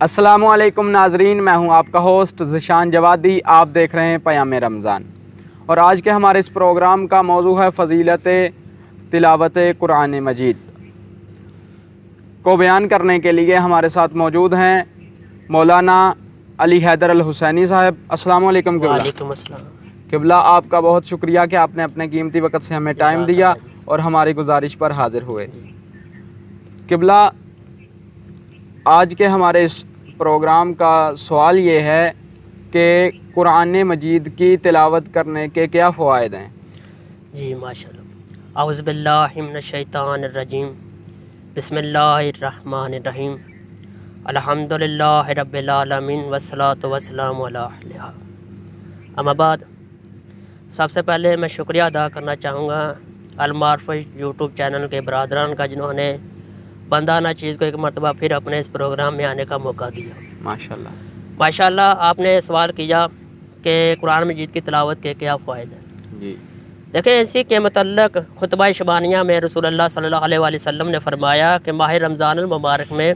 السلام علیکم ناظرین، میں ہوں آپ کا ہوسٹ ذیشان جوادی۔ آپ دیکھ رہے ہیں پیام رمضان، اور آج کے ہمارے اس پروگرام کا موضوع ہے فضیلت تلاوت قرآن مجید۔ کو بیان کرنے کے لیے ہمارے ساتھ موجود ہیں مولانا علی حیدر الحسینی صاحب۔ السلام علیکم قبلہ۔ وعلیکم السلام قبلہ، آپ کا بہت شکریہ کہ آپ نے اپنے قیمتی وقت سے ہمیں ٹائم دیا اور ہماری گزارش پر حاضر ہوئے۔ قبلہ، آج کے ہمارے اس پروگرام کا سوال یہ ہے کہ قرآن مجید کی تلاوت کرنے کے کیا فوائد ہیں؟ جی ماشاءاللہ۔ اعوذ باللہ من الشیطان الرجیم، بسم اللہ الرحمن الرحیم، الحمدللہ رب العالمین والصلاة والسلام علی اہلہا۔ اما بعد، سب سے پہلے میں شکریہ ادا کرنا چاہوں گا المعارف یوٹیوب چینل کے برادران کا، جنہوں نے بندہ نہ چیز کو ایک مرتبہ پھر اپنے اس پروگرام میں آنے کا موقع دیا۔ ماشاءاللہ ماشاءاللہ، آپ نے سوال کیا کہ قرآن مجید کی تلاوت کے کیا فوائد ہیں۔ جی، دیکھیں، اسی کے متعلق خطبہ شبانیہ میں رسول اللہ صلی اللہ علیہ وآلہ وسلم نے فرمایا کہ ماہ رمضان المبارک میں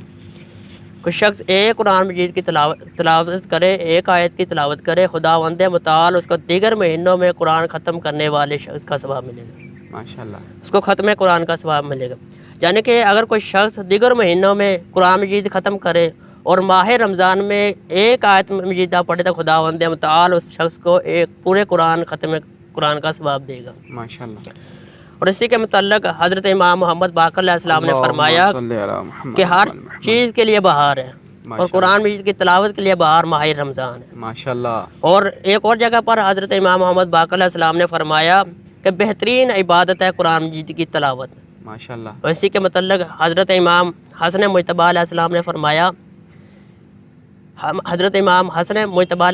کوئی شخص ایک قرآن مجید کی تلاوت کرے، ایک آیت کی تلاوت کرے، خداوند متعال اس کو دیگر مہینوں میں قرآن ختم کرنے والے شخص کا ثواب ملے گا۔ ماشاءاللہ، اس کو ختم قرآن کا ثواب ملے گا۔ یعنی کہ اگر کوئی شخص دیگر مہینوں میں قرآن مجید ختم کرے اور ماہ رمضان میں ایک آیت مجیدہ پڑھے تو خداوند متعال اس شخص کو ایک پورے ختم قرآن کا ثواب دے گا۔ ماشاءاللہ۔ اور اسی کے متعلق حضرت امام محمد باقر علیہ السلام نے فرمایا کہ ہر چیز کے لیے بہار ہے، اور قرآن مجید کی تلاوت کے لیے بہار ماہ رمضان ہے۔ ماشاءاللہ۔ اور ایک اور جگہ پر حضرت امام محمد باقر علیہ السلام نے فرمایا کہ بہترین عبادت ہے قرآن مجید کی تلاوت۔ ماشاءاللہ۔ اور اسی کے متعلق حضرت امام حسن مجتبیٰ علیہ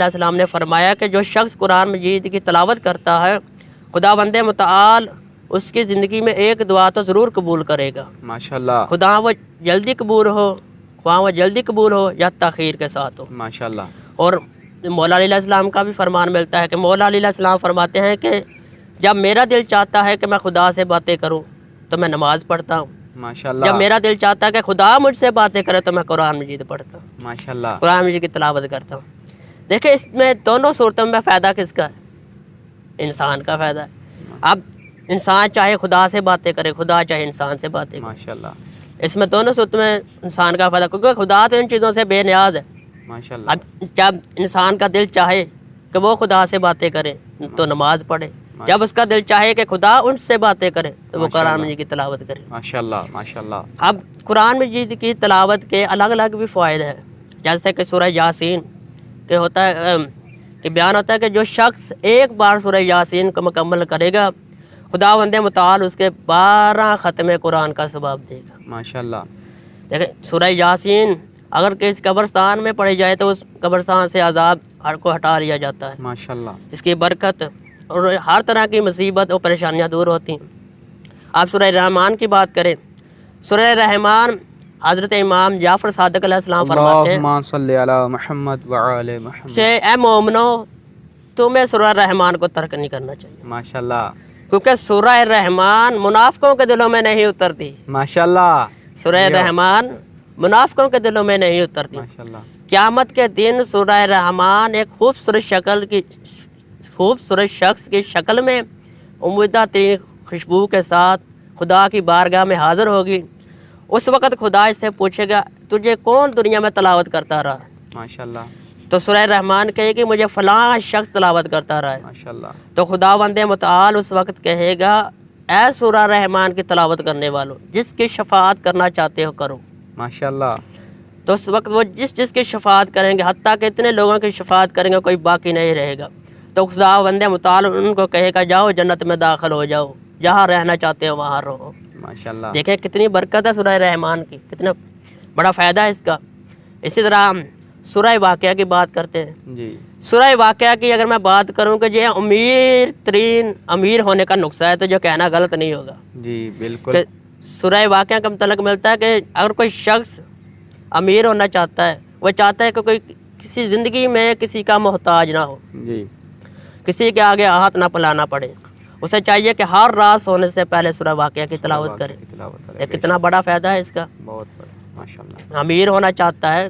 السلام نے فرمایا کہ جو شخص قرآن مجید کی تلاوت کرتا ہے، خداوند متعال اس کی زندگی میں ایک دعا تو ضرور قبول کرے گا۔ ماشاءاللہ۔ خواہ وہ جلدی قبول ہو یا تاخیر کے ساتھ ہو۔ ماشاءاللہ۔ اور مولا علیہ السلام کا بھی فرمان ملتا ہے کہ مولا علیہ السلام فرماتے ہیں کہ جب میرا دل چاہتا ہے کہ میں خدا سے باتیں کروں تو میں نماز پڑھتا ہوں، ماشاءاللہ۔ جب میرا دل چاہتا ہے کہ خدا مجھ سے باتیں کرے تو میں قرآن مجید پڑھتا ہوں، ماشاءاللہ۔ قرآن مجید کی تلاوت کرتا ہوں۔ دیکھیں، اس میں دونوں صورتوں میں فائدہ کس کا ہے؟ انسان کا فائدہ ہے۔ اب انسان چاہے خدا سے باتیں کرے، خدا چاہے انسان سے باتیں کرے، ماشاءاللہ۔ اس میں دونوں صورتوں میں انسان کا فائدہ، کیونکہ خدا تو ان چیزوں سے بے نیاز ہے۔ ماشاءاللہ۔ اب جب انسان کا دل چاہے کہ وہ خدا سے باتیں کرے تو نماز پڑھے، جب اس کا دل چاہے کہ خدا ان سے باتیں کرے تو وہ قرآن مجید کی تلاوت کرے۔ ماشاءاللہ۔ ماشاءاللہ۔ اب قرآن مجید کی تلاوت کے الگ الگ بھی فوائد ہیں، جیسے کہ سورہ یاسین کہ بیان ہوتا ہے کہ جو شخص ایک بار سورہ یاسین کو مکمل کرے گا، خداوند متعال اس کے 12 ختم قرآن کا ثواب دے گا۔ ماشاءاللہ۔ دیکھیں، سورہ یاسین اگر کسی قبرستان میں پڑھی جائے تو اس قبرستان سے عذاب کو ہٹا لیا جاتا ہے، ماشاءاللہ۔ اس کی برکت اور ہر طرح کی مصیبت اور پریشانیاں دور ہوتی ہیں۔ آپ سورہ رحمان کی بات کریں، سورہ رحمان حضرت امام جعفر صادق علیہ السلام فرماتے ہیں اللہم صلی علی محمد وعلی محمد کہ اے مومنو، تمہیں سورہ رحمان کو ترک نہیں کرنا چاہیے، ماشاءاللہ۔ کیونکہ سورہ رحمان منافقوں کے دلوں میں نہیں اترتی۔ ماشاءاللہ۔ سورہ رحمان منافقوں کے دلوں میں نہیں اترتی۔ ماشاءاللہ۔ قیامت کے دن سورہ رحمان ایک خوبصورت شخص کی شکل میں عمدہ ترین خوشبو کے ساتھ خدا کی بارگاہ میں حاضر ہوگی۔ اس وقت خدا اس سے پوچھے گا، تجھے کون دنیا میں تلاوت کرتا رہا؟ ماشاءاللہ۔ تو سورہ رحمان کہے کہ مجھے فلاں شخص تلاوت کرتا رہا ہے۔ ماشاءاللہ۔ تو خداوند متعال اس وقت کہے گا، اے سورہ رحمان کی تلاوت کرنے والوں، جس کی شفاعت کرنا چاہتے ہو کرو۔ ماشاءاللہ۔ تو اس وقت وہ جس کی شفاعت کریں گے، حتیٰ کہ اتنے لوگوں کی شفاعت کریں گے کوئی باقی نہیں رہے گا، تو خداوند متعال ان کو کہے گا، جاؤ جنت میں داخل ہو جاؤ، جہاں رہنا چاہتے ہو وہاں رہو۔ ماشاءاللہ۔ دیکھیں کتنی برکت ہے سورہ رحمان کی، کتنا بڑا فائدہ ہے اس کا۔ اسی طرح سورہ واقعہ کی بات کرتے ہیں۔ جی، سورہ واقعہ کی اگر میں بات کروں کہ یہ امیر ہونے کا نقصہ ہے، تو جو کہنا غلط نہیں ہوگا جی بالکل۔ کہ سورہ واقعہ کا متعلق ملتا ہے کہ اگر کوئی شخص امیر ہونا چاہتا ہے، وہ چاہتا ہے کہ کوئی کسی زندگی میں کسی کا محتاج نہ ہو، جی، کسی کے آگے ہاتھ نہ پھیلانا پڑے، اسے چاہیے کہ ہر رات سونے سے پہلے سورہ واقعہ کی تلاوت کرے۔ یہ کتنا بڑا فائدہ ہے اس کا۔ بہت بڑا، ماشاءاللہ۔ امیر ہونا چاہتا ہے